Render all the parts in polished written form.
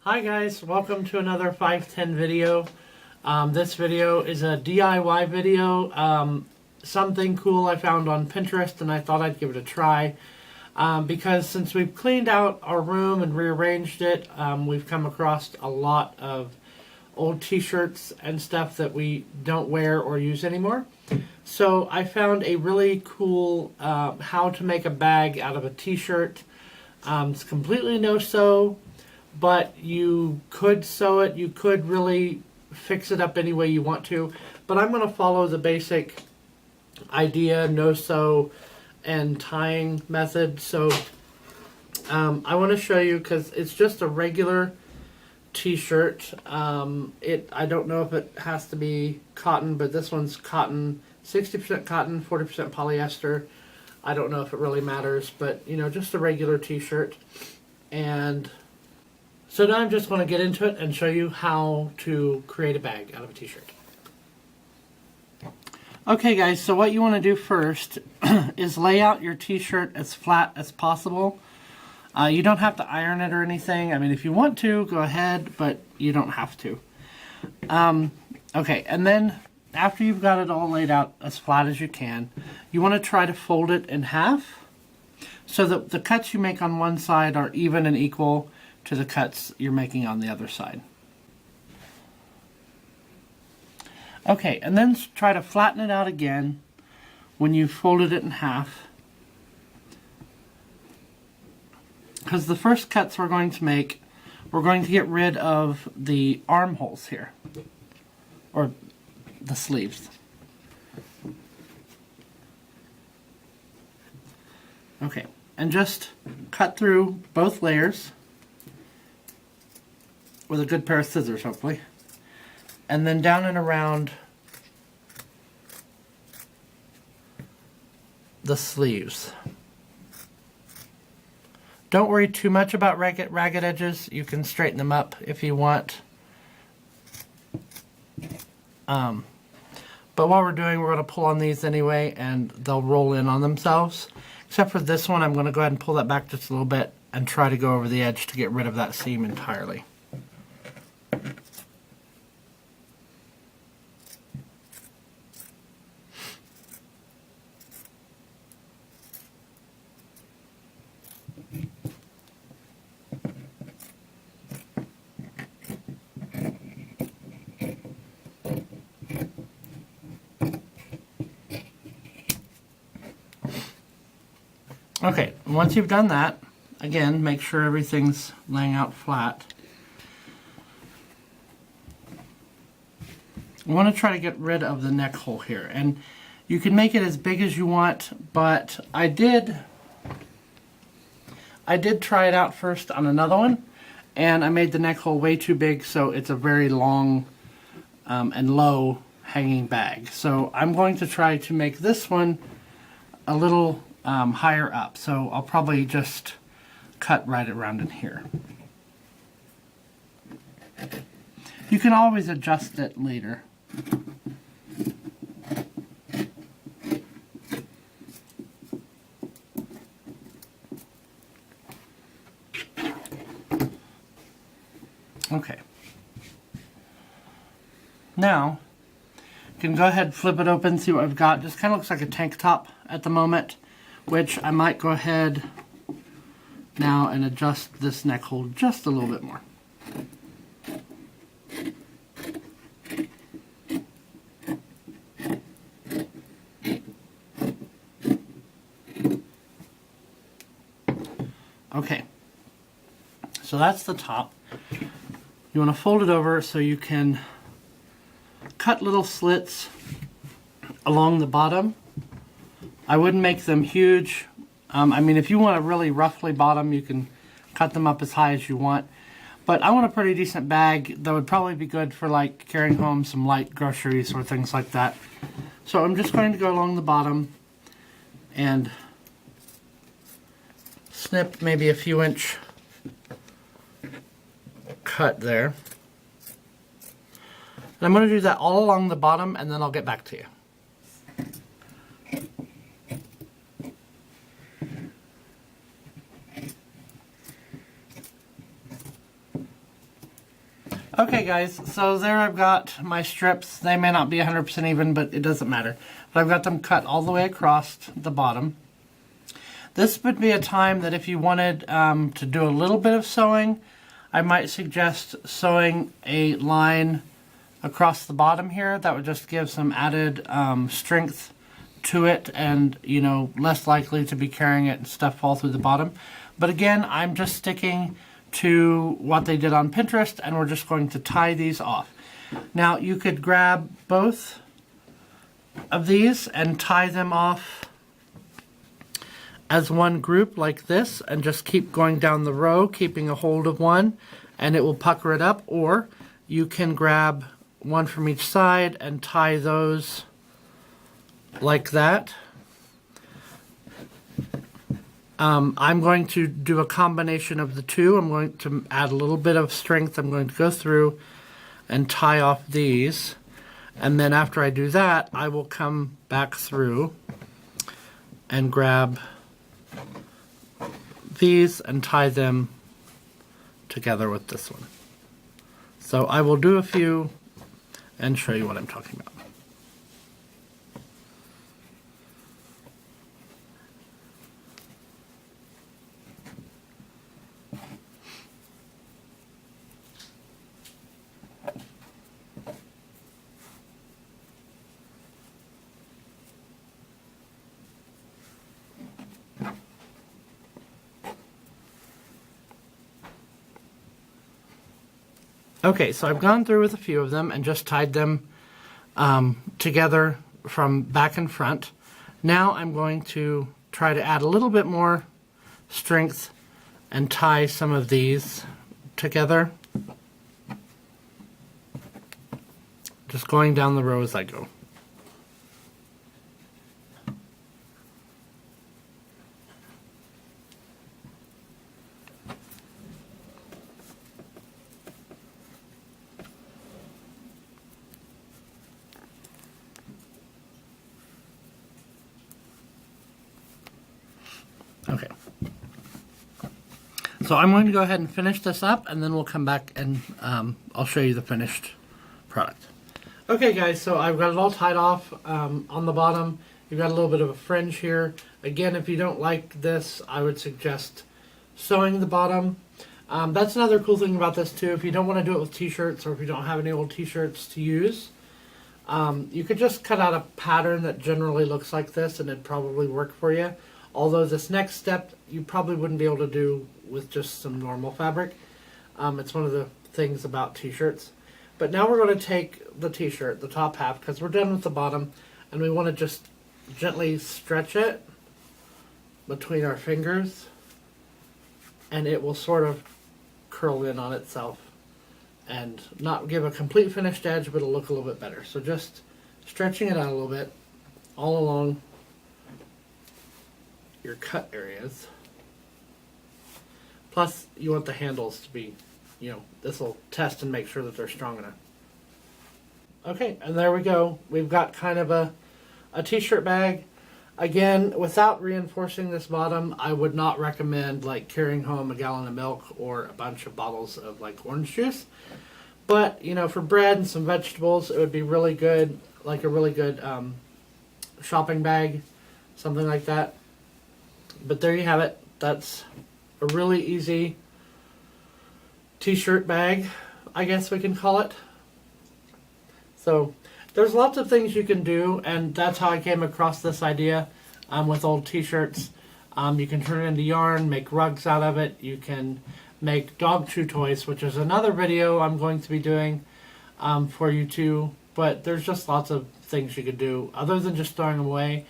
Hi guys, welcome to another 510 video. This video is a DIY video, something cool I found on Pinterest and I thought I'd give it a try. Because since we've cleaned out our room and rearranged it, we've come across a lot of old t-shirts and stuff that we don't wear or use anymore. So I found a really cool how to make a bag out of a t-shirt. It's completely no-sew, but you could sew it, you could really fix it up any way you want to. But I'm going to follow the basic idea, no-sew and tying method. So I want to show you, because it's just a regular t-shirt. I don't know if it has to be cotton, but this one's cotton, 60% cotton, 40% polyester. I don't know if it really matters, but you know, just a regular t-shirt. And so now I'm just going to get into it and show you how to create a bag out of a t-shirt. Okay guys, so what you want to do first is lay out your t-shirt as flat as possible. You don't have to iron it or anything. I mean, if you want to, go ahead, but you don't have to. Okay, and then after you've got it all laid out as flat as you can, you want to try to fold it in half so that the cuts you make on one side are even and equal to the cuts you're making on the other side. Okay, and then try to flatten it out again when you've folded it in half. Because the first cuts we're going to make, we're going to get rid of the armholes here, or the sleeves. Okay, and just cut through both layers with a good pair of scissors, hopefully. And then down and around the sleeves. Don't worry too much about ragged edges. You can straighten them up if you want. But while we're doing, we're going to pull on these anyway, and they'll roll in on themselves. Except for this one, I'm going to go ahead and pull that back just a little bit and try to go over the edge to get rid of that seam entirely. Okay, once you've done that, again, make sure everything's laying out flat. You want to try to get rid of the neck hole here, and you can make it as big as you want, but I did try it out first on another one, and I made the neck hole way too big, so it's a very long and low hanging bag. So I'm going to try to make this one a little higher up, so I'll probably just cut right around in here. You can always adjust it later. Okay. Now, you can go ahead and flip it open, see what I've got. Just kind of looks like a tank top at the moment, which I might go ahead now and adjust this neck hole just a little bit more. Okay, so that's the top. You want to fold it over so you can cut little slits along the bottom. I wouldn't make them huge. I mean, if you want a really roughly bottom, you can cut them up as high as you want. But I want a pretty decent bag that would probably be good for like carrying home some light groceries or things like that. So I'm just going to go along the bottom and snip maybe a few inch cut there. And I'm going to do that all along the bottom, and then I'll get back to you. Okay guys, so there I've got my strips. They may not be 100% even, but it doesn't matter. But I've got them cut all the way across the bottom. This would be a time that if you wanted to do a little bit of sewing, I might suggest sewing a line across the bottom here. That would just give some added strength to it, and you know, less likely to be carrying it and stuff fall through the bottom. But again, I'm just sticking to what they did on Pinterest, and we're just going to tie these off. Now you could grab both of these and tie them off as one group like this, and just keep going down the row, keeping a hold of one, and it will pucker it up. Or you can grab one from each side and tie those like that. I'm going to do a combination of the two. I'm going to add a little bit of strength. I'm going to go through and tie off these, and then after I do that, I will come back through and grab these and tie them together with this one. So I will do a few and show you what I'm talking about. Okay, so I've gone through with a few of them and just tied them together from back and front. Now I'm going to try to add a little bit more strength and tie some of these together. Just going down the row as I go. Okay, so I'm going to go ahead and finish this up, and then we'll come back and I'll show you the finished product. Okay guys, so I've got it all tied off on the bottom. You've got a little bit of a fringe here. Again, if you don't like this, I would suggest sewing the bottom. That's another cool thing about this too. If you don't want to do it with t-shirts, or if you don't have any old t-shirts to use, you could just cut out a pattern that generally looks like this and it'd probably work for you. Although this next step you probably wouldn't be able to do with just some normal fabric. It's one of the things about t-shirts. But now we're going to take the t-shirt, the top half, because we're done with the bottom, and we want to just gently stretch it between our fingers, and it will sort of curl in on itself and not give a complete finished edge, but it'll look a little bit better. So just stretching it out a little bit all along your cut areas. Plus, you want the handles to be, you know, this will test and make sure that they're strong enough. Okay, and there we go. We've got kind of a t-shirt bag. Again, without reinforcing this bottom, I would not recommend like carrying home a gallon of milk or a bunch of bottles of like orange juice. But, you know, for bread and some vegetables, it would be really good, like a really good shopping bag, something like that. But there you have it. That's a really easy t-shirt bag, I guess we can call it. So there's lots of things you can do, and that's how I came across this idea with old t-shirts. You can turn it into yarn, make rugs out of it. You can make dog chew toys, which is another video I'm going to be doing for you too. But there's just lots of things you could do other than just throwing them away.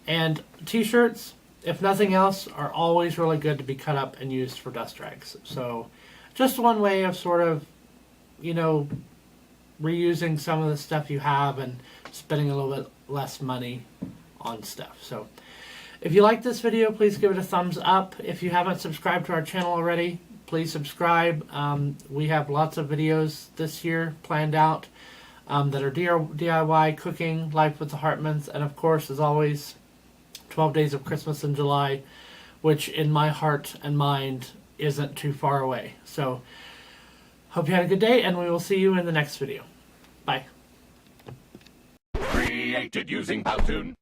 And t-shirts, if nothing else, are always really good to be cut up and used for dust rags. So just one way of sort of, you know, reusing some of the stuff you have and spending a little bit less money on stuff. So if you like this video, please give it a thumbs up. If you haven't subscribed to our channel already, please subscribe. We have lots of videos this year planned out that are DIY, cooking, life with the Hartmans, and of course, as always, 12 Days of Christmas in July, which in my heart and mind isn't too far away. So Hope you had a good day, and we will see you in the next video. Bye. Created using Powtoon.